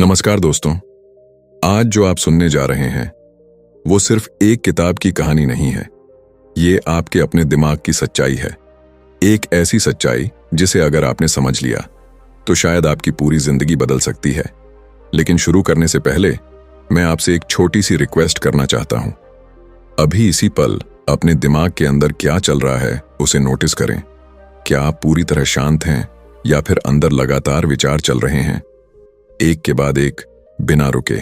नमस्कार दोस्तों। आज जो आप सुनने जा रहे हैं वो सिर्फ एक किताब की कहानी नहीं है। ये आपके अपने दिमाग की सच्चाई है। एक ऐसी सच्चाई जिसे अगर आपने समझ लिया तो शायद आपकी पूरी जिंदगी बदल सकती है। लेकिन शुरू करने से पहले मैं आपसे एक छोटी सी रिक्वेस्ट करना चाहता हूं। अभी इसी पल अपने दिमाग के अंदर क्या चल रहा है उसे नोटिस करें। क्या आप पूरी तरह शांत हैं या फिर अंदर लगातार विचार चल रहे हैं, एक के बाद एक, बिना रुके?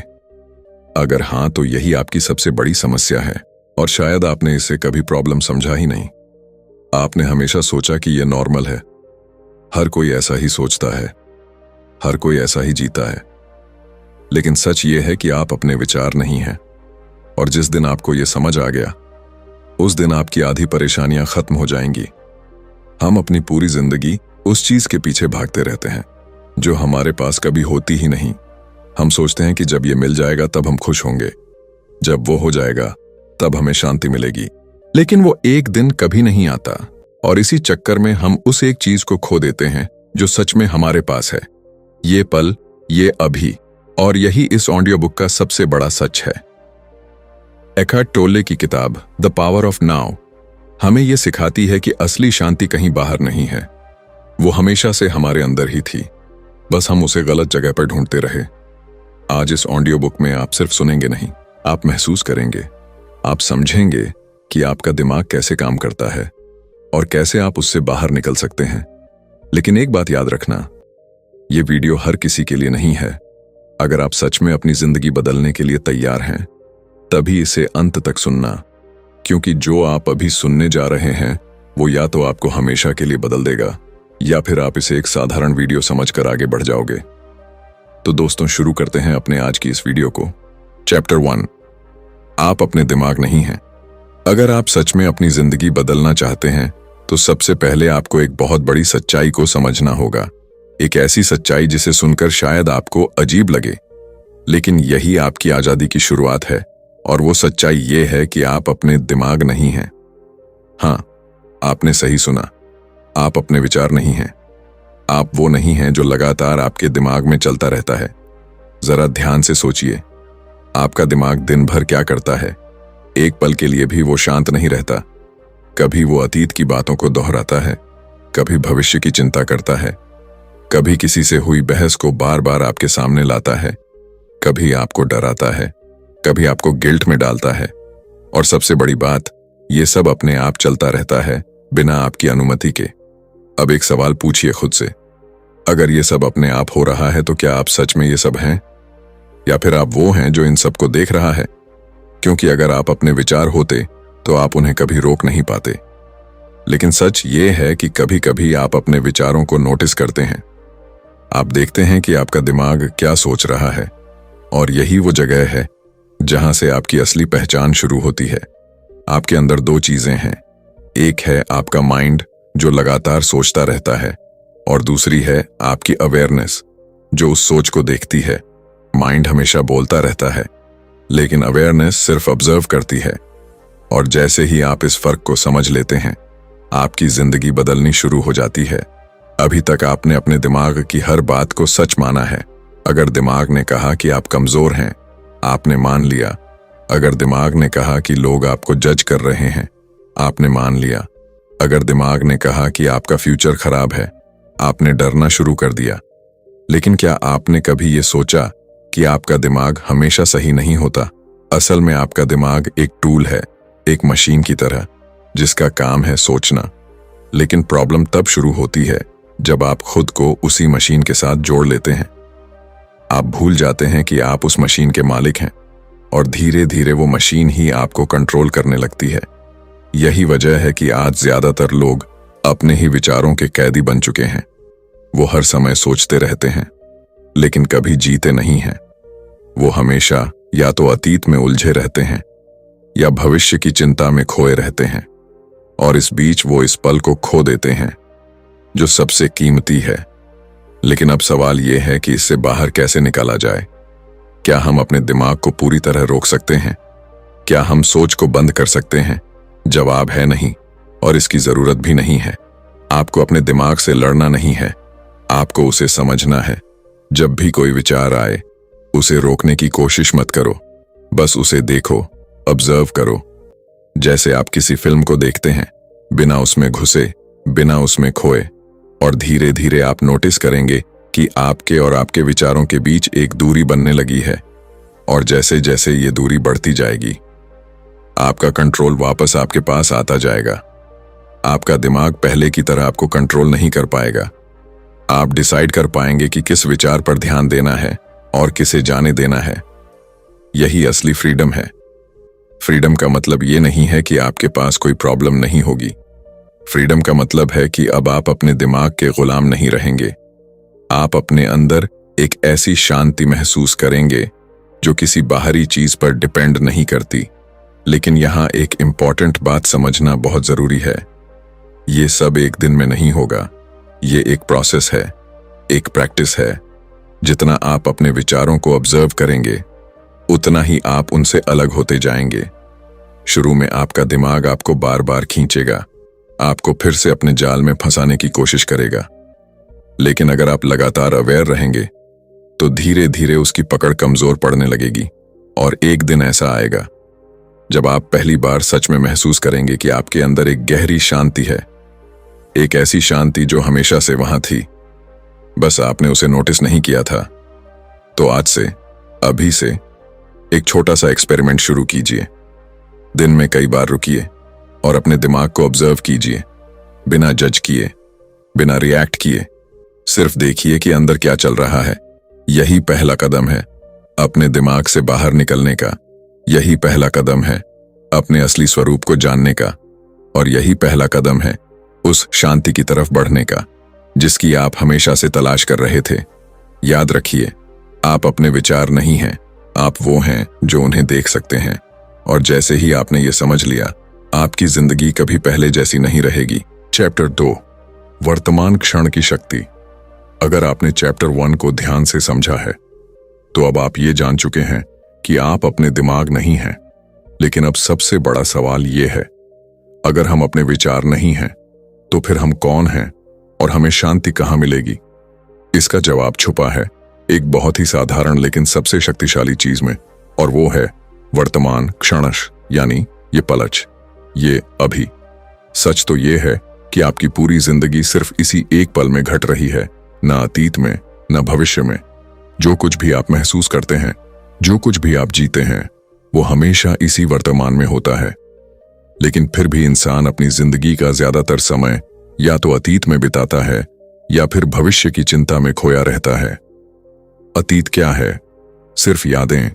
अगर हां तो यही आपकी सबसे बड़ी समस्या है और शायद आपने इसे कभी प्रॉब्लम समझा ही नहीं। आपने हमेशा सोचा कि यह नॉर्मल है, हर कोई ऐसा ही सोचता है, हर कोई ऐसा ही जीता है। लेकिन सच यह है कि आप अपने विचार नहीं हैं। और जिस दिन आपको यह समझ आ गया उस दिन आपकी आधी परेशानियां खत्म हो जाएंगी। हम अपनी पूरी जिंदगी उस चीज के पीछे भागते रहते हैं जो हमारे पास कभी होती ही नहीं। हम सोचते हैं कि जब ये मिल जाएगा तब हम खुश होंगे, जब वो हो जाएगा तब हमें शांति मिलेगी। लेकिन वो एक दिन कभी नहीं आता और इसी चक्कर में हम उस एक चीज को खो देते हैं जो सच में हमारे पास है। ये पल, ये अभी। और यही इस ऑडियो बुक का सबसे बड़ा सच है। एकार्ट टोले की किताब द पावर ऑफ नाउ हमें यह सिखाती है कि असली शांति कहीं बाहर नहीं है, वो हमेशा से हमारे अंदर ही थी, बस हम उसे गलत जगह पर ढूंढते रहे। आज इस ऑडियो बुक में आप सिर्फ सुनेंगे नहीं, आप महसूस करेंगे, आप समझेंगे कि आपका दिमाग कैसे काम करता है और कैसे आप उससे बाहर निकल सकते हैं। लेकिन एक बात याद रखना, यह वीडियो हर किसी के लिए नहीं है। अगर आप सच में अपनी जिंदगी बदलने के लिए तैयार हैं तभी इसे अंत तक सुनना, क्योंकि जो आप अभी सुनने जा रहे हैं वो या तो आपको हमेशा के लिए बदल देगा या फिर आप इसे एक साधारण वीडियो समझकर आगे बढ़ जाओगे। तो दोस्तों, शुरू करते हैं अपने आज की इस वीडियो को। चैप्टर 1, आप अपने दिमाग नहीं हैं। अगर आप सच में अपनी जिंदगी बदलना चाहते हैं तो सबसे पहले आपको एक बहुत बड़ी सच्चाई को समझना होगा। एक ऐसी सच्चाई जिसे सुनकर शायद आपको अजीब लगे, लेकिन यही आपकी आजादी की शुरुआत है। और वो सच्चाई ये है कि आप अपने दिमाग नहीं हैं। हां, आपने सही सुना, आप अपने विचार नहीं हैं। आप वो नहीं हैं जो लगातार आपके दिमाग में चलता रहता है। जरा ध्यान से सोचिए, आपका दिमाग दिन भर क्या करता है? एक पल के लिए भी वो शांत नहीं रहता। कभी वो अतीत की बातों को दोहराता है, कभी भविष्य की चिंता करता है, कभी किसी से हुई बहस को बार बार आपके सामने लाता है, कभी आपको डराता है, कभी आपको गिल्ट में डालता है। और सबसे बड़ी बात, ये सब अपने आप चलता रहता है बिना आपकी अनुमति के। अब एक सवाल पूछिए खुद से, अगर ये सब अपने आप हो रहा है तो क्या आप सच में ये सब हैं, या फिर आप वो हैं जो इन सब को देख रहा है? क्योंकि अगर आप अपने विचार होते तो आप उन्हें कभी रोक नहीं पाते। लेकिन सच ये है कि कभी कभी आप अपने विचारों को नोटिस करते हैं। आप देखते हैं कि आपका दिमाग क्या सोच रहा है, और यही वो जगह है जहां से आपकी असली पहचान शुरू होती है। आपके अंदर दो चीजें हैं, एक है आपका माइंड जो लगातार सोचता रहता है, और दूसरी है आपकी अवेयरनेस जो उस सोच को देखती है। माइंड हमेशा बोलता रहता है, लेकिन अवेयरनेस सिर्फ ऑब्जर्व करती है। और जैसे ही आप इस फर्क को समझ लेते हैं, आपकी जिंदगी बदलनी शुरू हो जाती है। अभी तक आपने अपने दिमाग की हर बात को सच माना है। अगर दिमाग ने कहा कि आप कमजोर हैं, आपने मान लिया। अगर दिमाग ने कहा कि लोग आपको जज कर रहे हैं, आपने मान लिया। अगर दिमाग ने कहा कि आपका फ्यूचर खराब है, आपने डरना शुरू कर दिया। लेकिन क्या आपने कभी ये सोचा कि आपका दिमाग हमेशा सही नहीं होता? असल में आपका दिमाग एक टूल है, एक मशीन की तरह, जिसका काम है सोचना। लेकिन प्रॉब्लम तब शुरू होती है जब आप खुद को उसी मशीन के साथ जोड़ लेते हैं। आप भूल जाते हैं कि आप उस मशीन के मालिक हैं, और धीरे धीरे वो मशीन ही आपको कंट्रोल करने लगती है। यही वजह है कि आज ज्यादातर लोग अपने ही विचारों के कैदी बन चुके हैं। वो हर समय सोचते रहते हैं, लेकिन कभी जीते नहीं हैं। वो हमेशा या तो अतीत में उलझे रहते हैं या भविष्य की चिंता में खोए रहते हैं, और इस बीच वो इस पल को खो देते हैं जो सबसे कीमती है। लेकिन अब सवाल यह है कि इससे बाहर कैसे निकाला जाए। क्या हम अपने दिमाग को पूरी तरह रोक सकते हैं? क्या हम सोच को बंद कर सकते हैं? जवाब है नहीं, और इसकी जरूरत भी नहीं है। आपको अपने दिमाग से लड़ना नहीं है, आपको उसे समझना है। जब भी कोई विचार आए, उसे रोकने की कोशिश मत करो, बस उसे देखो, ऑब्जर्व करो। जैसे आप किसी फिल्म को देखते हैं, बिना उसमें घुसे, बिना उसमें खोए, और धीरे धीरे आप नोटिस करेंगे कि आपके और आपके विचारों के बीच एक दूरी बनने लगी है। और जैसे जैसे ये दूरी बढ़ती जाएगी, आपका कंट्रोल वापस आपके पास आता जाएगा। आपका दिमाग पहले की तरह आपको कंट्रोल नहीं कर पाएगा। आप डिसाइड कर पाएंगे कि किस विचार पर ध्यान देना है और किसे जाने देना है। यही असली फ्रीडम है। फ्रीडम का मतलब ये नहीं है कि आपके पास कोई प्रॉब्लम नहीं होगी। फ्रीडम का मतलब है कि अब आप अपने दिमाग के गुलाम नहीं रहेंगे। आप अपने अंदर एक ऐसी शांति महसूस करेंगे जो किसी बाहरी चीज पर डिपेंड नहीं करती। लेकिन यहां एक इंपॉर्टेंट बात समझना बहुत जरूरी है। ये सब एक दिन में नहीं होगा। ये एक प्रोसेस है, एक प्रैक्टिस है। जितना आप अपने विचारों को ऑब्जर्व करेंगे, उतना ही आप उनसे अलग होते जाएंगे। शुरू में आपका दिमाग आपको बार बार खींचेगा, आपको फिर से अपने जाल में फंसाने की कोशिश करेगा। लेकिन अगर आप लगातार अवेयर रहेंगे, तो धीरे धीरे उसकी पकड़ कमजोर पड़ने लगेगी। और एक दिन ऐसा आएगा जब आप पहली बार सच में महसूस करेंगे कि आपके अंदर एक गहरी शांति है, एक ऐसी शांति जो हमेशा से वहां थी, बस आपने उसे नोटिस नहीं किया था। तो आज से, अभी से एक छोटा सा एक्सपेरिमेंट शुरू कीजिए। दिन में कई बार रुकिए और अपने दिमाग को ऑब्जर्व कीजिए, बिना जज किए, बिना रिएक्ट किए। सिर्फ देखिए कि अंदर क्या चल रहा है। यही पहला कदम है अपने दिमाग से बाहर निकलने का। यही पहला कदम है अपने असली स्वरूप को जानने का। और यही पहला कदम है उस शांति की तरफ बढ़ने का जिसकी आप हमेशा से तलाश कर रहे थे। याद रखिए, आप अपने विचार नहीं हैं, आप वो हैं जो उन्हें देख सकते हैं। और जैसे ही आपने ये समझ लिया, आपकी जिंदगी कभी पहले जैसी नहीं रहेगी। चैप्टर 2, वर्तमान क्षण की शक्ति। अगर आपने चैप्टर 1 को ध्यान से समझा है, तो अब आप ये जान चुके हैं कि आप अपने दिमाग नहीं हैं। लेकिन अब सबसे बड़ा सवाल ये है, अगर हम अपने विचार नहीं हैं, तो फिर हम कौन हैं और हमें शांति कहाँ मिलेगी? इसका जवाब छुपा है एक बहुत ही साधारण लेकिन सबसे शक्तिशाली चीज में, और वो है वर्तमान क्षणश, यानी ये पलच, ये अभी। सच तो ये है कि आपकी पूरी जिंदगी सिर्फ इसी एक पल में घट रही है, ना अतीत में, ना भविष्य में। जो कुछ भी आप महसूस करते हैं, जो कुछ भी आप जीते हैं, वो हमेशा इसी वर्तमान में होता है। लेकिन फिर भी इंसान अपनी जिंदगी का ज्यादातर समय या तो अतीत में बिताता है या फिर भविष्य की चिंता में खोया रहता है। अतीत क्या है? सिर्फ यादें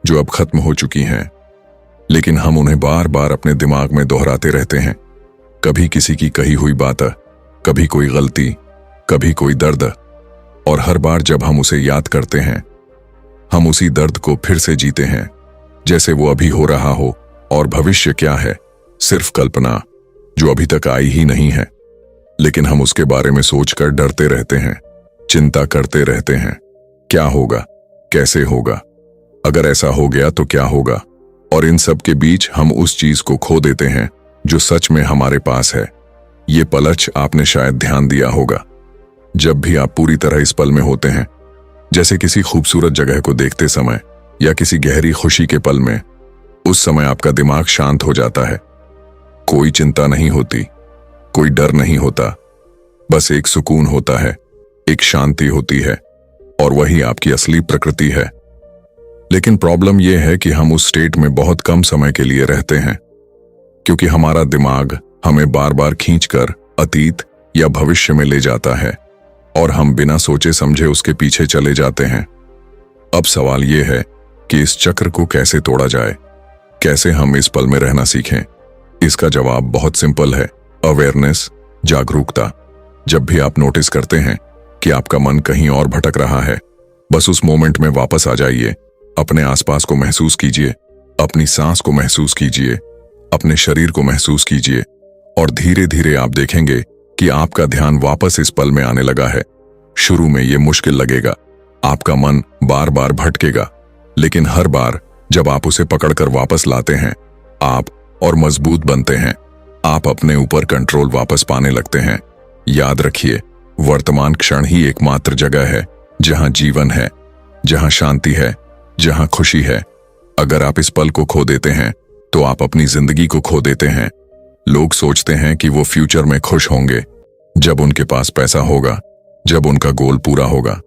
जो अब खत्म हो चुकी हैं, लेकिन हम उन्हें बार बार अपने दिमाग में दोहराते रहते हैं। कभी किसी की कही हुई बात, कभी कोई गलती, कभी कोई दर्द, और हर बार जब हम उसे याद करते हैं, हम उसी दर्द को फिर से जीते हैं जैसे वो अभी हो रहा हो। और भविष्य क्या है? सिर्फ कल्पना जो अभी तक आई ही नहीं है, लेकिन हम उसके बारे में सोचकर डरते रहते हैं, चिंता करते रहते हैं। क्या होगा? कैसे होगा? अगर ऐसा हो गया तो क्या होगा? और इन सब के बीच हम उस चीज को खो देते हैं जो सच में हमारे पास है। ये पलच आपने शायद ध्यान दिया होगा। जब भी आप पूरी तरह इस पल में होते हैं, जैसे किसी खूबसूरत जगह को देखते समय या किसी गहरी खुशी के पल में, उस समय आपका दिमाग शांत हो जाता है। कोई चिंता नहीं होती, कोई डर नहीं होता, बस एक सुकून होता है, एक शांति होती है, और वही आपकी असली प्रकृति है। लेकिन प्रॉब्लम यह है कि हम उस स्टेट में बहुत कम समय के लिए रहते हैं, क्योंकि हमारा दिमाग हमें बार बार खींचकर अतीत या भविष्य में ले जाता है और हम बिना सोचे समझे उसके पीछे चले जाते हैं। अब सवाल यह है कि इस चक्र को कैसे तोड़ा जाए, कैसे हम इस पल में रहना सीखें। इसका जवाब बहुत सिंपल है, अवेयरनेस, जागरूकता। जब भी आप नोटिस करते हैं कि आपका मन कहीं और भटक रहा है, बस उस मोमेंट में वापस आ जाइए। अपने आसपास को महसूस कीजिए, अपनी सांस को महसूस कीजिए, अपने शरीर को महसूस कीजिए, और धीरे धीरे आप देखेंगे कि आपका ध्यान वापस इस पल में आने लगा है। शुरू में ये मुश्किल लगेगा, आपका मन बार बार भटकेगा, लेकिन हर बार जब आप उसे पकड़कर वापस लाते हैं, आप और मजबूत बनते हैं। आप अपने ऊपर कंट्रोल वापस पाने लगते हैं। याद रखिए, वर्तमान क्षण ही एकमात्र जगह है जहां जीवन है, जहां शांति है, जहां खुशी है। अगर आप इस पल को खो देते हैं तो आप अपनी जिंदगी को खो देते हैं। लोग सोचते हैं कि वो फ्यूचर में खुश होंगे जब उनके पास पैसा होगा, जब उनका गोल पूरा होगा।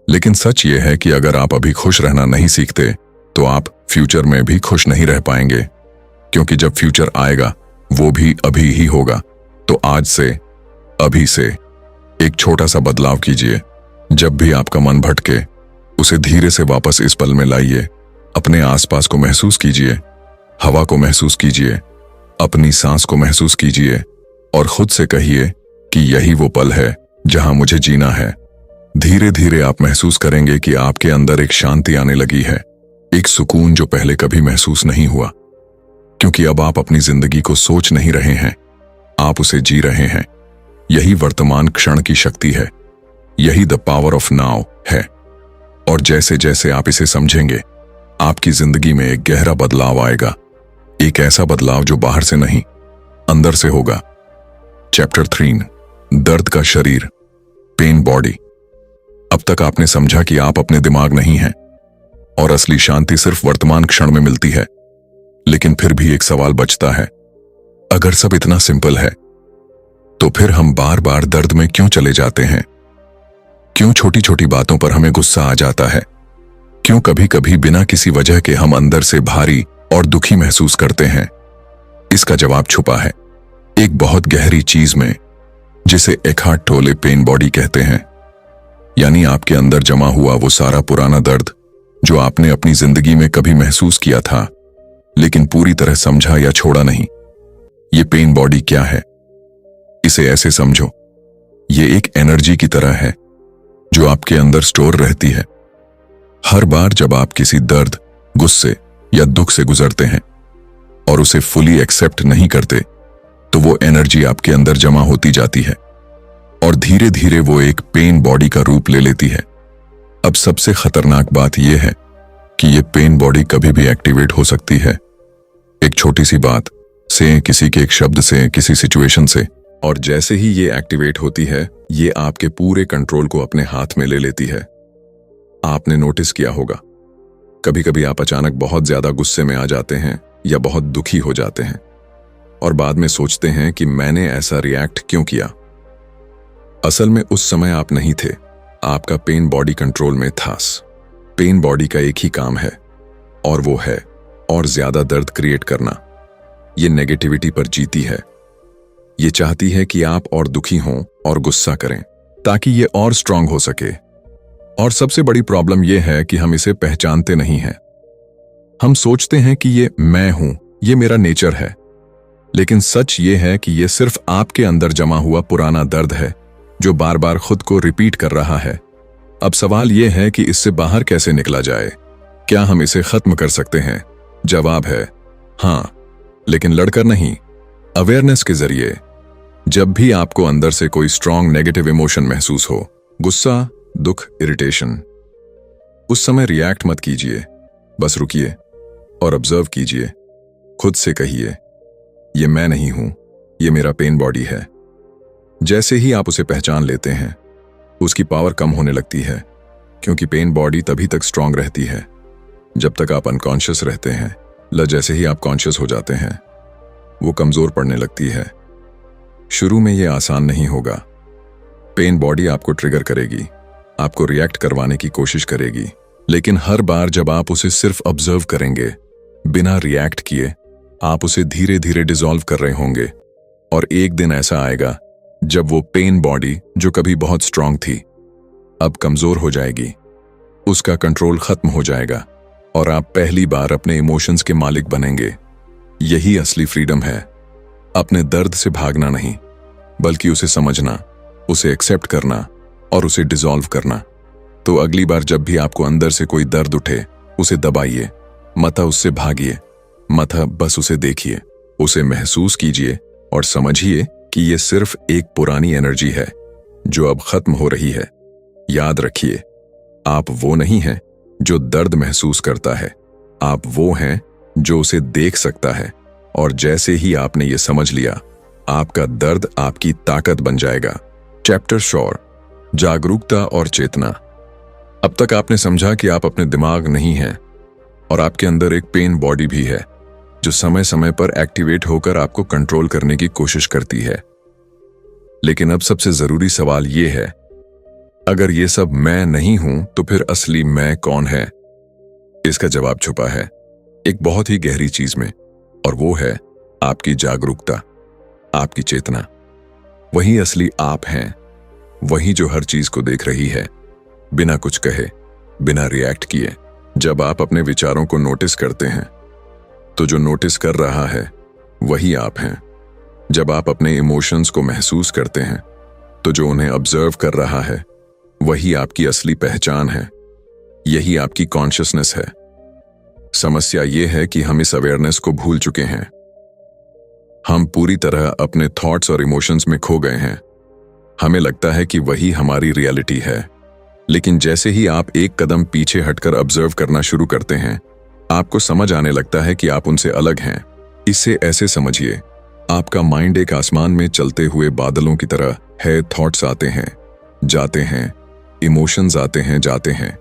लेकिन सच ये है कि अगर आप अभी खुश रहना नहीं सीखते तो आप फ्यूचर में भी खुश नहीं रह पाएंगे, क्योंकि जब फ्यूचर आएगा वो भी अभी ही होगा। तो आज से, अभी से एक छोटा सा बदलाव कीजिए। जब भी आपका मन भटके, उसे धीरे से वापस इस पल में लाइए। अपने आसपास को महसूस कीजिए, हवा को महसूस कीजिए, अपनी सांस को महसूस कीजिए और खुद से कहिए कि यही वो पल है जहां मुझे जीना है। धीरे धीरे आप महसूस करेंगे कि आपके अंदर एक शांति आने लगी है, एक सुकून जो पहले कभी महसूस नहीं हुआ, क्योंकि अब आप अपनी जिंदगी को सोच नहीं रहे हैं, आप उसे जी रहे हैं। यही वर्तमान क्षण की शक्ति है, यही द पावर ऑफ नाउ है। और जैसे जैसे आप इसे समझेंगे, आपकी जिंदगी में एक गहरा बदलाव आएगा, एक ऐसा बदलाव जो बाहर से नहीं, अंदर से होगा। चैप्टर 3, दर्द का शरीर, पेन बॉडी। अब तक आपने समझा कि आप अपने दिमाग नहीं हैं और असली शांति सिर्फ वर्तमान क्षण में मिलती है। लेकिन फिर भी एक सवाल बचता है, अगर सब इतना सिंपल है तो फिर हम बार बार दर्द में क्यों चले जाते हैं? क्यों छोटी छोटी बातों पर हमें गुस्सा आ जाता है? क्यों कभी कभी बिना किसी वजह के हम अंदर से भारी और दुखी महसूस करते हैं? इसका जवाब छुपा है एक बहुत गहरी चीज में, जिसे एखार्ट टोले पेन बॉडी कहते हैं। यानी आपके अंदर जमा हुआ वो सारा पुराना दर्द जो आपने अपनी जिंदगी में कभी महसूस किया था लेकिन पूरी तरह समझा या छोड़ा नहीं। ये पेन बॉडी क्या है? इसे ऐसे समझो, ये एक एनर्जी की तरह है जो आपके अंदर स्टोर रहती है। हर बार जब आप किसी दर्द, गुस्से या दुख से गुजरते हैं और उसे फुली एक्सेप्ट नहीं करते, तो वो एनर्जी आपके अंदर जमा होती जाती है और धीरे धीरे वो एक पेन बॉडी का रूप ले लेती है। अब सबसे खतरनाक बात यह है कि ये पेन बॉडी कभी भी एक्टिवेट हो सकती है, एक छोटी सी बात से, किसी के एक शब्द से, किसी सिचुएशन से। और जैसे ही ये एक्टिवेट होती है, ये आपके पूरे कंट्रोल को अपने हाथ में ले लेती है। आपने नोटिस किया होगा, कभी कभी आप अचानक बहुत ज्यादा गुस्से में आ जाते हैं या बहुत दुखी हो जाते हैं और बाद में सोचते हैं कि मैंने ऐसा रिएक्ट क्यों किया। असल में उस समय आप नहीं थे, आपका पेन बॉडी कंट्रोल में था। पेन बॉडी का एक ही काम है और वो है और ज्यादा दर्द क्रिएट करना। ये नेगेटिविटी पर जीती है। ये चाहती है कि आप और दुखी हों और गुस्सा करें ताकि ये और स्ट्रांग हो सके। और सबसे बड़ी प्रॉब्लम यह है कि हम इसे पहचानते नहीं हैं। हम सोचते हैं कि ये मैं हूं, ये मेरा नेचर है। लेकिन सच ये है कि ये सिर्फ आपके अंदर जमा हुआ पुराना दर्द है जो बार बार खुद को रिपीट कर रहा है। अब सवाल यह है कि इससे बाहर कैसे निकला जाए? क्या हम इसे खत्म कर सकते हैं? जवाब है हां, लेकिन लड़कर नहीं, अवेयरनेस के जरिए। जब भी आपको अंदर से कोई स्ट्रांग नेगेटिव इमोशन महसूस हो, गुस्सा, दुख, इरिटेशन, उस समय रिएक्ट मत कीजिए, बस रुकिए और ऑब्जर्व कीजिए। खुद से कहिए, ये मैं नहीं हूं, ये मेरा पेन बॉडी है। जैसे ही आप उसे पहचान लेते हैं, उसकी पावर कम होने लगती है, क्योंकि पेन बॉडी तभी तक स्ट्रांग रहती है जब तक आप अनकॉन्शियस रहते हैं। जैसे ही आप कॉन्शियस हो जाते हैं, वो कमजोर पड़ने लगती है। शुरू में ये आसान नहीं होगा। पेन बॉडी आपको ट्रिगर करेगी, आपको रिएक्ट करवाने की कोशिश करेगी, लेकिन हर बार जब आप उसे सिर्फ ऑब्जर्व करेंगे, बिना रिएक्ट किए, आप उसे धीरे धीरे डिसॉल्व कर रहे होंगे। और एक दिन ऐसा आएगा जब वो पेन बॉडी जो कभी बहुत स्ट्रांग थी, अब कमजोर हो जाएगी, उसका कंट्रोल खत्म हो जाएगा और आप पहली बार अपने इमोशंस के मालिक बनेंगे। यही असली फ्रीडम है, अपने दर्द से भागना नहीं, बल्कि उसे समझना, उसे एक्सेप्ट करना और उसे डिसॉल्व करना। तो अगली बार जब भी आपको अंदर से कोई दर्द उठे, उसे दबाइए, मत उससे भागिए, मत बस उसे देखिए, उसे महसूस कीजिए और समझिए कि ये सिर्फ एक पुरानी एनर्जी है जो अब खत्म हो रही है। याद रखिए, आप वो नहीं हैं जो दर्द महसूस करता है, आप वो हैं जो उसे देख सकता है। और जैसे ही आपने ये समझ लिया, आपका दर्द आपकी ताकत बन जाएगा। चैप्टर 4, जागरूकता और चेतना। अब तक आपने समझा कि आप अपने दिमाग नहीं हैं और आपके अंदर एक पेन बॉडी भी है जो समय समय पर एक्टिवेट होकर आपको कंट्रोल करने की कोशिश करती है। लेकिन अब सबसे जरूरी सवाल यह है, अगर ये सब मैं नहीं हूं तो फिर असली मैं कौन है? इसका जवाब छुपा है एक बहुत ही गहरी चीज में, और वो है आपकी जागरूकता, आपकी चेतना। वही असली आप हैं, वही जो हर चीज को देख रही है बिना कुछ कहे, बिना रिएक्ट किए। जब आप अपने विचारों को नोटिस करते हैं तो जो नोटिस कर रहा है वही आप हैं। जब आप अपने इमोशंस को महसूस करते हैं तो जो उन्हें ऑब्जर्व कर रहा है वही आपकी असली पहचान है। यही आपकी कॉन्शियसनेस है। समस्या यह है कि हम इस अवेयरनेस को भूल चुके हैं। हम पूरी तरह अपने थॉट्स और इमोशंस में खो गए हैं। हमें लगता है कि वही हमारी रियलिटी है, लेकिन जैसे ही आप एक कदम पीछे हटकर ऑब्जर्व करना शुरू करते हैं, आपको समझ आने लगता है कि आप उनसे अलग हैं। इसे ऐसे समझिए, आपका माइंड एक आसमान में चलते हुए बादलों की तरह है। थॉट्स आते हैं, जाते हैं, इमोशंस आते हैं, जाते हैं,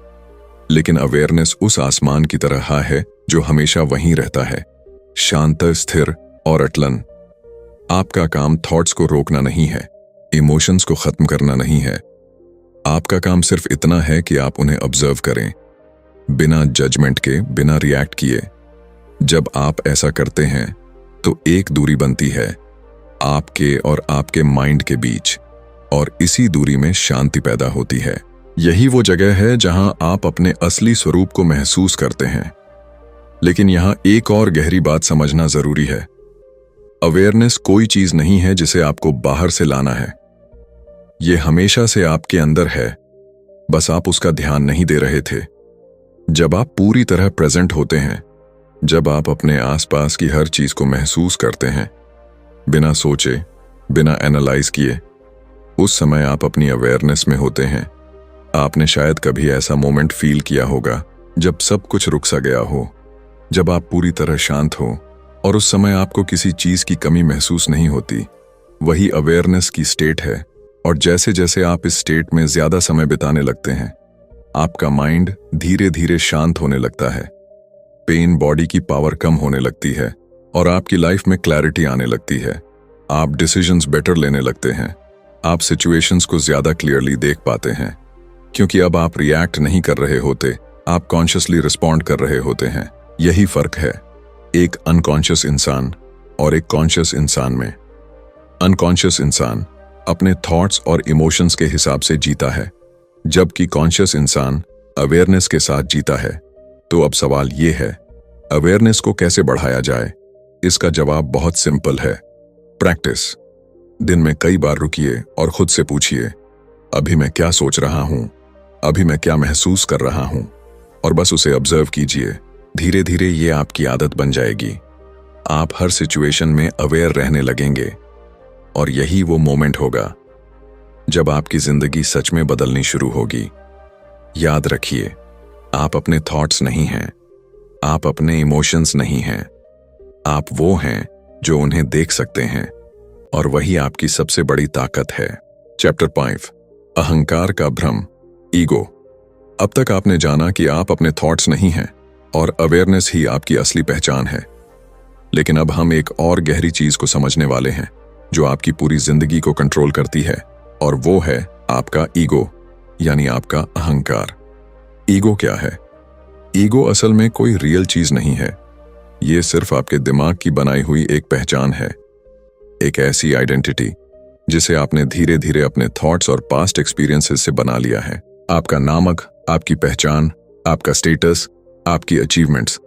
लेकिन अवेयरनेस उस आसमान की तरह है जो हमेशा वहीं रहता है, शांत, स्थिर और अटलन। आपका काम थॉट्स को रोकना नहीं है, इमोशंस को खत्म करना नहीं है। आपका काम सिर्फ इतना है कि आप उन्हें ऑब्जर्व करें, बिना जजमेंट के, बिना रिएक्ट किए। जब आप ऐसा करते हैं तो एक दूरी बनती है आपके और आपके माइंड के बीच, और इसी दूरी में शांति पैदा होती है। यही वो जगह है जहां आप अपने असली स्वरूप को महसूस करते हैं। लेकिन यहां एक और गहरी बात समझना जरूरी है। अवेयरनेस कोई चीज नहीं है जिसे आपको बाहर से लाना है। यह हमेशा से आपके अंदर है, बस आप उसका ध्यान नहीं दे रहे थे। जब आप पूरी तरह प्रेजेंट होते हैं, जब आप अपने आसपास की हर चीज को महसूस करते हैं, बिना सोचे, बिना एनालाइज किए, उस समय आप अपनी अवेयरनेस में होते हैं। आपने शायद कभी ऐसा मोमेंट फील किया होगा जब सब कुछ रुक सा गया हो, जब आप पूरी तरह शांत हो और उस समय आपको किसी चीज की कमी महसूस नहीं होती। वही अवेयरनेस की स्टेट है, और जैसे जैसे आप इस स्टेट में ज्यादा समय बिताने लगते हैं, आपका माइंड धीरे धीरे शांत होने लगता है। पेन बॉडी की पावर कम होने लगती है और आपकी लाइफ में क्लैरिटी आने लगती है। आप डिसीजंस बेटर लेने लगते हैं। आप सिचुएशंस को ज्यादा क्लियरली देख पाते हैं, क्योंकि अब आप रिएक्ट नहीं कर रहे होते, आप कॉन्शियसली रिस्पॉन्ड कर रहे होते हैं। यही फर्क है एक अनकॉन्शियस इंसान और एक कॉन्शियस इंसान में। अनकॉन्शियस इंसान अपने थॉट्स और इमोशंस के हिसाब से जीता है, जबकि कॉन्शियस इंसान अवेयरनेस के साथ जीता है। तो अब सवाल ये है, अवेयरनेस को कैसे बढ़ाया जाए? इसका जवाब बहुत सिंपल है, प्रैक्टिस। दिन में कई बार रुकिए और खुद से पूछिए, अभी मैं क्या सोच रहा हूं, अभी मैं क्या महसूस कर रहा हूं, और बस उसे ऑब्जर्व कीजिए। धीरे धीरे ये आपकी आदत बन जाएगी। आप हर सिचुएशन में अवेयर रहने लगेंगे, और यही वो मोमेंट होगा जब आपकी जिंदगी सच में बदलनी शुरू होगी। याद रखिए, आप अपने थॉट्स नहीं हैं, आप अपने इमोशंस नहीं हैं, आप वो हैं जो उन्हें देख सकते हैं, और वही आपकी सबसे बड़ी ताकत है। चैप्टर 5, अहंकार का भ्रम, ईगो। अब तक आपने जाना कि आप अपने थॉट्स नहीं हैं और अवेयरनेस ही आपकी असली पहचान है। लेकिन अब हम एक और गहरी चीज को समझने वाले हैं जो आपकी पूरी जिंदगी को कंट्रोल करती है, और वो है आपका ईगो, यानी आपका अहंकार। ईगो क्या है? ईगो असल में कोई रियल चीज नहीं है। ये सिर्फ आपके दिमाग की बनाई हुई एक पहचान है, एक ऐसी आइडेंटिटी जिसे आपने धीरे धीरे अपने थॉट्स और पास्ट एक्सपीरियंसेस से बना लिया है। आपका नामक, आपकी पहचान, आपका स्टेटस, आपकी अचीवमेंट्स,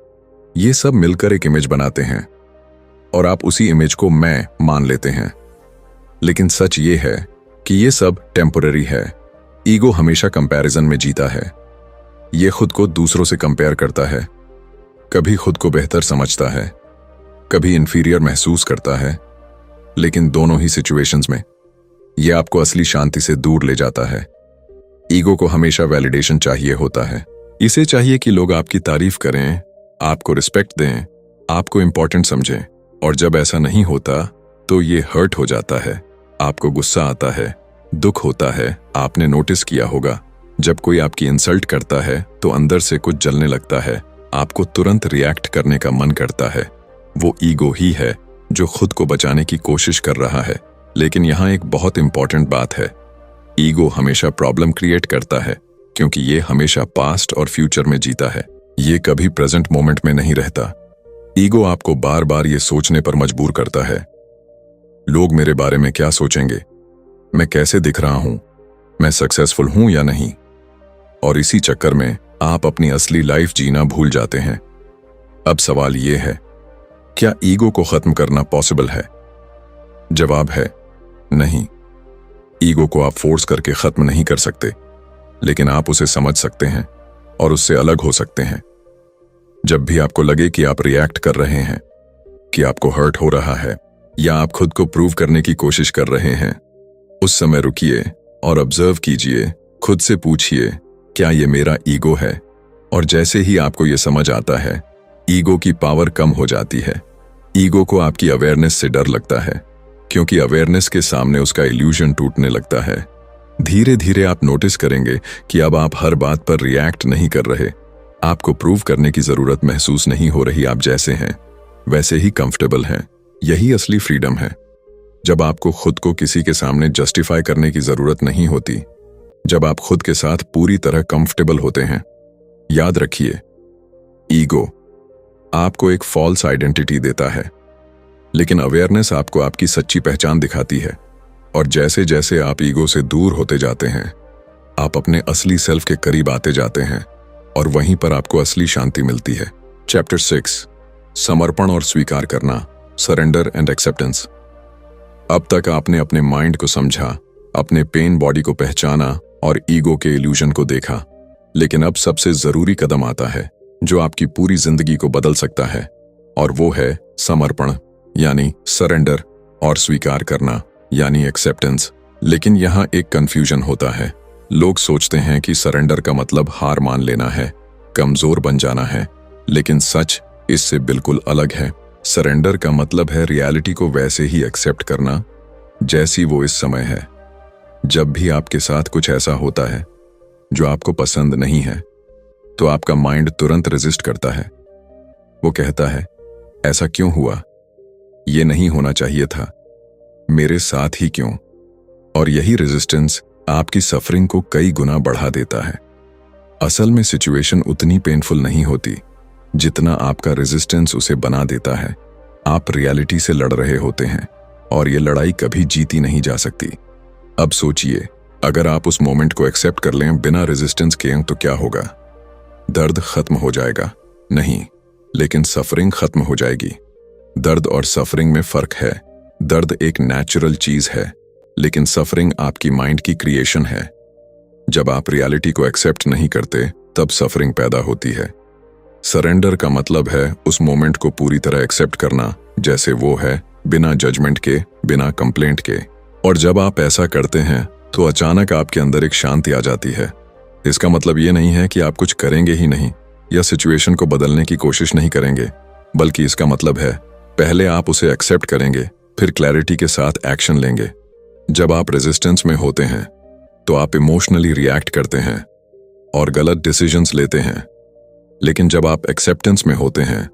ये सब मिलकर एक इमेज बनाते हैं, और आप उसी इमेज को मैं मान लेते हैं। लेकिन सच ये है कि ये सब टेम्पररी है। ईगो हमेशा कंपैरिजन में जीता है। ये खुद को दूसरों से कंपेयर करता है, कभी खुद को बेहतर समझता है, कभी इंफीरियर महसूस करता है, लेकिन दोनों ही सिचुएशंस में यह आपको असली शांति से दूर ले जाता है। ईगो को हमेशा वैलिडेशन चाहिए होता है। इसे चाहिए कि लोग आपकी तारीफ करें, आपको रिस्पेक्ट दें, आपको इंपॉर्टेंट समझें, और जब ऐसा नहीं होता तो ये हर्ट हो जाता है। आपको गुस्सा आता है, दुख होता है। आपने नोटिस किया होगा जब कोई आपकी इंसल्ट करता है तो अंदर से कुछ जलने लगता है, आपको तुरंत रिएक्ट करने का मन करता है। वो ईगो ही है जो खुद को बचाने की कोशिश कर रहा है। लेकिन यहाँ एक बहुत इंपॉर्टेंट बात है, ईगो हमेशा प्रॉब्लम क्रिएट करता है क्योंकि ये हमेशा पास्ट और फ्यूचर में जीता है। ये कभी प्रेजेंट मोमेंट में नहीं रहता। ईगो आपको बार बार ये सोचने पर मजबूर करता है, लोग मेरे बारे में क्या सोचेंगे, मैं कैसे दिख रहा हूं, मैं सक्सेसफुल हूं या नहीं। और इसी चक्कर में आप अपनी असली लाइफ जीना भूल जाते हैं। अब सवाल ये है, क्या ईगो को खत्म करना पॉसिबल है? जवाब है नहीं। ईगो को आप फोर्स करके खत्म नहीं कर सकते, लेकिन आप उसे समझ सकते हैं और उससे अलग हो सकते हैं। जब भी आपको लगे कि आप रिएक्ट कर रहे हैं, कि आपको हर्ट हो रहा है या आप खुद को प्रूव करने की कोशिश कर रहे हैं, उस समय रुकिए और ऑब्जर्व कीजिए, खुद से पूछिए क्या ये मेरा ईगो है। और जैसे ही आपको ये समझ आता है, ईगो की पावर कम हो जाती है। ईगो को आपकी अवेयरनेस से डर लगता है क्योंकि अवेयरनेस के सामने उसका इल्यूजन टूटने लगता है। धीरे धीरे आप नोटिस करेंगे कि अब आप हर बात पर रिएक्ट नहीं कर रहे, आपको प्रूव करने की जरूरत महसूस नहीं हो रही, आप जैसे हैं वैसे ही कंफर्टेबल हैं। यही असली फ्रीडम है, जब आपको खुद को किसी के सामने जस्टिफाई करने की जरूरत नहीं होती, जब आप खुद के साथ पूरी तरह कंफर्टेबल होते हैं। याद रखिए, ईगो आपको एक फॉल्स आइडेंटिटी देता है, लेकिन अवेयरनेस आपको आपकी सच्ची पहचान दिखाती है। और जैसे जैसे आप ईगो से दूर होते जाते हैं, आप अपने असली सेल्फ के करीब आते जाते हैं और वहीं पर आपको असली शांति मिलती है। चैप्टर 6, समर्पण और स्वीकार करना, सरेंडर एंड एक्सेप्टेंस। अब तक आपने अपने माइंड को समझा, अपने पेन बॉडी को पहचाना और ईगो के इल्यूजन को देखा। लेकिन अब सबसे जरूरी कदम आता है जो आपकी पूरी जिंदगी को बदल सकता है, और वो है समर्पण यानी सरेंडर और स्वीकार करना यानी एक्सेप्टेंस। लेकिन यहाँ एक कंफ्यूजन होता है। लोग सोचते हैं कि सरेंडर का मतलब हार मान लेना है, कमजोर बन जाना है, लेकिन सच इससे बिल्कुल अलग है। सरेंडर का मतलब है रियलिटी को वैसे ही एक्सेप्ट करना जैसी वो इस समय है। जब भी आपके साथ कुछ ऐसा होता है जो आपको पसंद नहीं है, तो आपका माइंड तुरंत रेजिस्ट करता है। वो कहता है, ऐसा क्यों हुआ, ये नहीं होना चाहिए था, मेरे साथ ही क्यों। और यही रेजिस्टेंस आपकी सफरिंग को कई गुना बढ़ा देता है। असल में सिचुएशन उतनी पेनफुल नहीं होती जितना आपका रेजिस्टेंस उसे बना देता है। आप रियलिटी से लड़ रहे होते हैं और ये लड़ाई कभी जीती नहीं जा सकती। अब सोचिए, अगर आप उस मोमेंट को एक्सेप्ट कर लें बिना रेजिस्टेंस के, तो क्या होगा? दर्द खत्म हो जाएगा? नहीं, लेकिन सफरिंग खत्म हो जाएगी। दर्द और सफरिंग में फर्क है। दर्द एक नेचुरल चीज है, लेकिन सफरिंग आपकी माइंड की क्रिएशन है। जब आप रियलिटी को एक्सेप्ट नहीं करते, तब सफरिंग पैदा होती है। सरेंडर का मतलब है उस मोमेंट को पूरी तरह एक्सेप्ट करना जैसे वो है, बिना जजमेंट के, बिना कंप्लेंट के। और जब आप ऐसा करते हैं तो अचानक आपके अंदर एक शांति आ जाती है। इसका मतलब ये नहीं है कि आप कुछ करेंगे ही नहीं या सिचुएशन को बदलने की कोशिश नहीं करेंगे, बल्कि इसका मतलब है पहले आप उसे एक्सेप्ट करेंगे, फिर क्लैरिटी के साथ एक्शन लेंगे। जब आप रेजिस्टेंस में होते हैं तो आप इमोशनली रिएक्ट करते हैं और गलत डिसीजंस लेते हैं, लेकिन जब आप एक्सेप्टेंस में होते हैं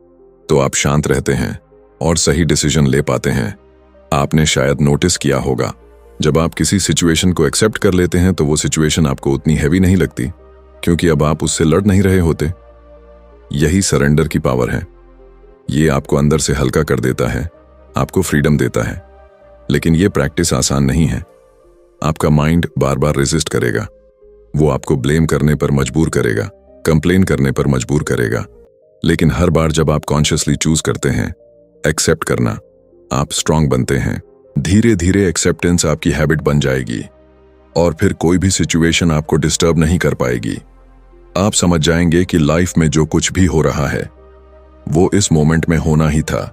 तो आप शांत रहते हैं और सही डिसीजन ले पाते हैं। आपने शायद नोटिस किया होगा, जब आप किसी सिचुएशन को एक्सेप्ट कर लेते हैं तो वो सिचुएशन आपको उतनी हैवी नहीं लगती, क्योंकि अब आप उससे लड़ नहीं रहे होते। यही सरेंडर की पावर है। ये आपको अंदर से हल्का कर देता है, आपको फ्रीडम देता है। लेकिन ये प्रैक्टिस आसान नहीं है। आपका माइंड बार बार रेजिस्ट करेगा, वो आपको ब्लेम करने पर मजबूर करेगा, कंप्लेन करने पर मजबूर करेगा। लेकिन हर बार जब आप कॉन्शियसली चूज करते हैं एक्सेप्ट करना, आप स्ट्रांग बनते हैं। धीरे धीरे एक्सेप्टेंस आपकी हैबिट बन जाएगी और फिर कोई भी सिचुएशन आपको डिस्टर्ब नहीं कर पाएगी। आप समझ जाएंगे कि लाइफ में जो कुछ भी हो रहा है वो इस मोमेंट में होना ही था,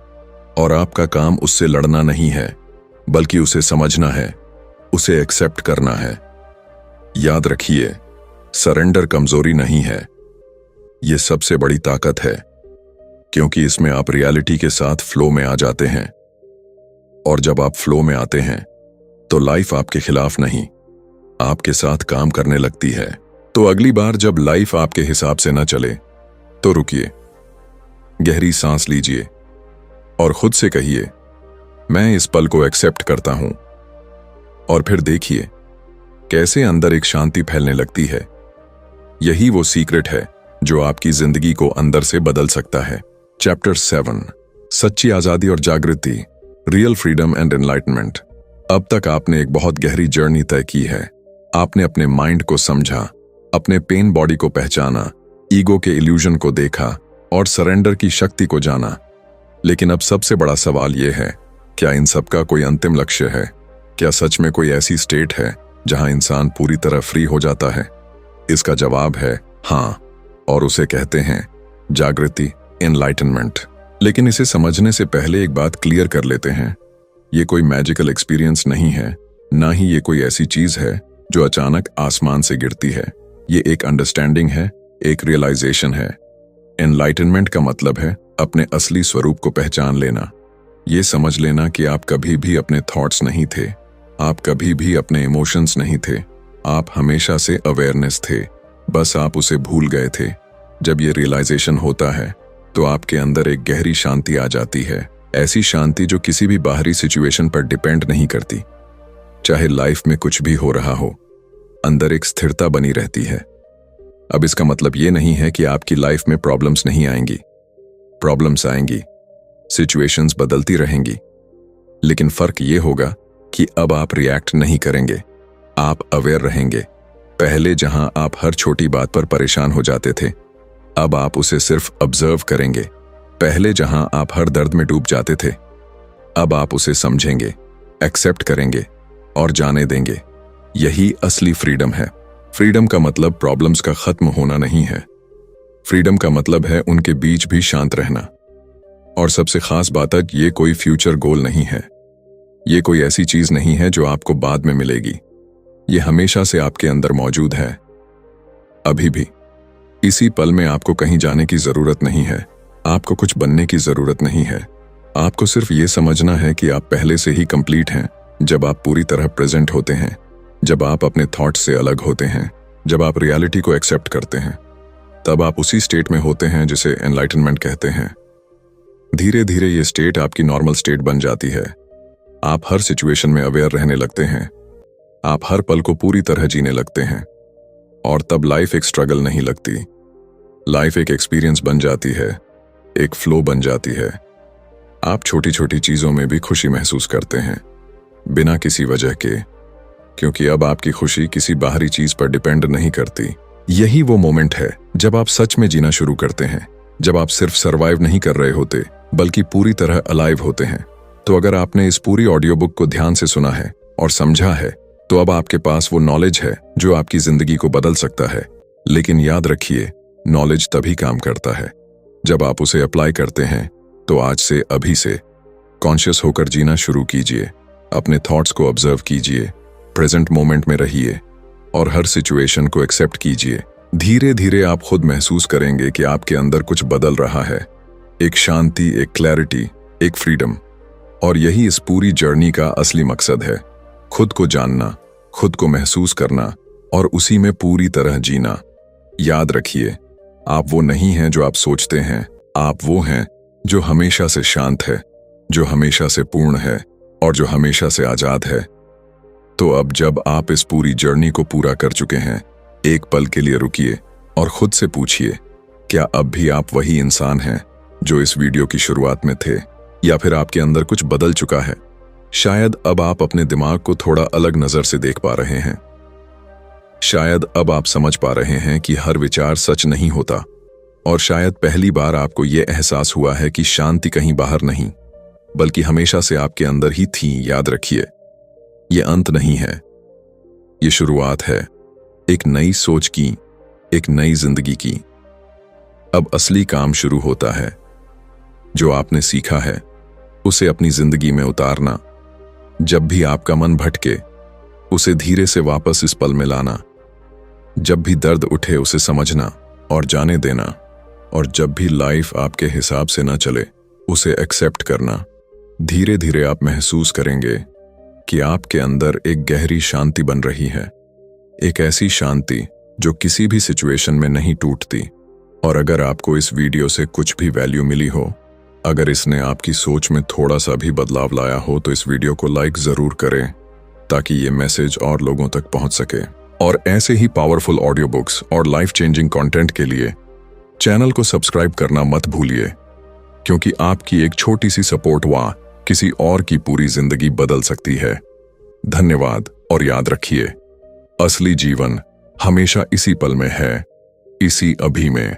और आपका काम उससे लड़ना नहीं है, बल्कि उसे समझना है, उसे एक्सेप्ट करना है। याद रखिए, सरेंडर कमजोरी नहीं है, ये सबसे बड़ी ताकत है, क्योंकि इसमें आप रियलिटी के साथ फ्लो में आ जाते हैं। और जब आप फ्लो में आते हैं तो लाइफ आपके खिलाफ नहीं, आपके साथ काम करने लगती है। तो अगली बार जब लाइफ आपके हिसाब से न चले तो रुकिए, गहरी सांस लीजिए और खुद से कहिए, मैं इस पल को एक्सेप्ट करता हूं। और फिर देखिए कैसे अंदर एक शांति फैलने लगती है। यही वो सीक्रेट है जो आपकी जिंदगी को अंदर से बदल सकता है। चैप्टर 7, सच्ची आजादी और जागृति, रियल फ्रीडम एंड एनलाइटनमेंट। अब तक आपने एक बहुत गहरी जर्नी तय की है। आपने अपने माइंड को समझा, अपने पेन बॉडी को पहचाना, ईगो के इल्यूजन को देखा और सरेंडर की शक्ति को जाना। लेकिन अब सबसे बड़ा सवाल यह है, क्या इन सब का कोई अंतिम लक्ष्य है? क्या सच में कोई ऐसी स्टेट है जहां इंसान पूरी तरह फ्री हो जाता है? इसका जवाब है हाँ, और उसे कहते हैं जागृति, एनलाइटनमेंट। लेकिन इसे समझने से पहले एक बात क्लियर कर लेते हैं, ये कोई मैजिकल एक्सपीरियंस नहीं है, ना ही ये कोई ऐसी चीज है जो अचानक आसमान से गिरती है। ये एक अंडरस्टैंडिंग है, एक रियलाइजेशन है। एनलाइटनमेंट का मतलब है अपने असली स्वरूप को पहचान लेना। ये समझ लेना कि आप कभी भी अपने थॉट्स नहीं थे, आप कभी भी अपने इमोशंस नहीं थे, आप हमेशा से अवेयरनेस थे, बस आप उसे भूल गए थे। जब ये रियलाइजेशन होता है तो आपके अंदर एक गहरी शांति आ जाती है, ऐसी शांति जो किसी भी बाहरी सिचुएशन पर डिपेंड नहीं करती। चाहे लाइफ में कुछ भी हो रहा हो, अंदर एक स्थिरता बनी रहती है। अब इसका मतलब ये नहीं है कि आपकी लाइफ में प्रॉब्लम्स नहीं आएंगी। प्रॉब्लम्स आएंगी, सिचुएशंस बदलती रहेंगी, लेकिन फर्क ये होगा कि अब आप रिएक्ट नहीं करेंगे, आप अवेयर रहेंगे। पहले जहां आप हर छोटी बात पर परेशान हो जाते थे, अब आप उसे सिर्फ ऑब्जर्व करेंगे। पहले जहां आप हर दर्द में डूब जाते थे, अब आप उसे समझेंगे, एक्सेप्ट करेंगे और जाने देंगे। यही असली फ्रीडम है। फ्रीडम का मतलब प्रॉब्लम्स का खत्म होना नहीं है। फ्रीडम का मतलब है उनके बीच भी शांत रहना। और सबसे खास बात है, ये कोई फ्यूचर गोल नहीं है। ये कोई ऐसी चीज नहीं है जो आपको बाद में मिलेगी। ये हमेशा से आपके अंदर मौजूद है, अभी भी। इसी पल में आपको कहीं जाने की जरूरत नहीं है, आपको कुछ बनने की जरूरत नहीं है। आपको सिर्फ ये समझना है कि आप पहले से ही कंप्लीट हैं। जब आप पूरी तरह प्रेजेंट होते हैं, जब आप अपने थॉट्स से अलग होते हैं, जब आप रियलिटी को एक्सेप्ट करते हैं, तब आप उसी स्टेट में होते हैं जिसे एनलाइटनमेंट कहते हैं। धीरे धीरे ये स्टेट आपकी नॉर्मल स्टेट बन जाती है। आप हर सिचुएशन में अवेयर रहने लगते हैं, आप हर पल को पूरी तरह जीने लगते हैं। और तब लाइफ एक स्ट्रगल नहीं लगती, लाइफ एक एक्सपीरियंस बन जाती है, एक फ्लो बन जाती है। आप छोटी छोटी चीजों में भी खुशी महसूस करते हैं, बिना किसी वजह के, क्योंकि अब आपकी खुशी किसी बाहरी चीज पर डिपेंड नहीं करती। यही वो मोमेंट है जब आप सच में जीना शुरू करते हैं, जब आप सिर्फ सरवाइव नहीं कर रहे होते बल्कि पूरी तरह अलाइव होते हैं। तो अगर आपने इस पूरी ऑडियो बुक को ध्यान से सुना है और समझा है, तो अब आपके पास वो नॉलेज है जो आपकी जिंदगी को बदल सकता है। लेकिन याद रखिए, नॉलेज तभी काम करता है जब आप उसे अप्लाई करते हैं। तो आज से, अभी से कॉन्शियस होकर जीना शुरू कीजिए। अपने थॉट्स को ऑब्जर्व कीजिए, प्रेजेंट मोमेंट में रहिए और हर सिचुएशन को एक्सेप्ट कीजिए। धीरे धीरे आप खुद महसूस करेंगे कि आपके अंदर कुछ बदल रहा है, एक शांति, एक क्लैरिटी, एक फ्रीडम। और यही इस पूरी जर्नी का असली मकसद है, खुद को जानना, खुद को महसूस करना और उसी में पूरी तरह जीना। याद रखिए, आप वो नहीं हैं जो आप सोचते हैं, आप वो हैं जो हमेशा से शांत है, जो हमेशा से पूर्ण है और जो हमेशा से आजाद है। तो अब जब आप इस पूरी जर्नी को पूरा कर चुके हैं, एक पल के लिए रुकिए और खुद से पूछिए, क्या अब भी आप वही इंसान हैं जो इस वीडियो की शुरुआत में थे, या फिर आपके अंदर कुछ बदल चुका है? शायद अब आप अपने दिमाग को थोड़ा अलग नजर से देख पा रहे हैं। शायद अब आप समझ पा रहे हैं कि हर विचार सच नहीं होता। और शायद पहली बार आपको यह एहसास हुआ है कि शांति कहीं बाहर नहीं, बल्कि हमेशा से आपके अंदर ही थी। याद रखिए, ये अंत नहीं है, ये शुरुआत है एक नई सोच की, एक नई जिंदगी की। अब असली काम शुरू होता है। जो आपने सीखा है उसे अपनी जिंदगी में उतारना। जब भी आपका मन भटके, उसे धीरे से वापस इस पल में लाना। जब भी दर्द उठे, उसे समझना और जाने देना। और जब भी लाइफ आपके हिसाब से ना चले, उसे एक्सेप्ट करना। धीरे धीरे आप महसूस करेंगे कि आपके अंदर एक गहरी शांति बन रही है। एक ऐसी शांति जो किसी भी सिचुएशन में नहीं टूटती। और अगर आपको इस वीडियो से कुछ भी वैल्यू मिली हो, अगर इसने आपकी सोच में थोड़ा सा भी बदलाव लाया हो, तो इस वीडियो को लाइक जरूर करें ताकि ये मैसेज और लोगों तक पहुंच सके। और ऐसे ही पावरफुल ऑडियो बुक्स और लाइफ चेंजिंग कंटेंट के लिए चैनल को सब्सक्राइब करना मत भूलिए, क्योंकि आपकी एक छोटी सी सपोर्ट किसी और की पूरी जिंदगी बदल सकती है। धन्यवाद। और याद रखिए, असली जीवन हमेशा इसी पल में है, इसी अभी में।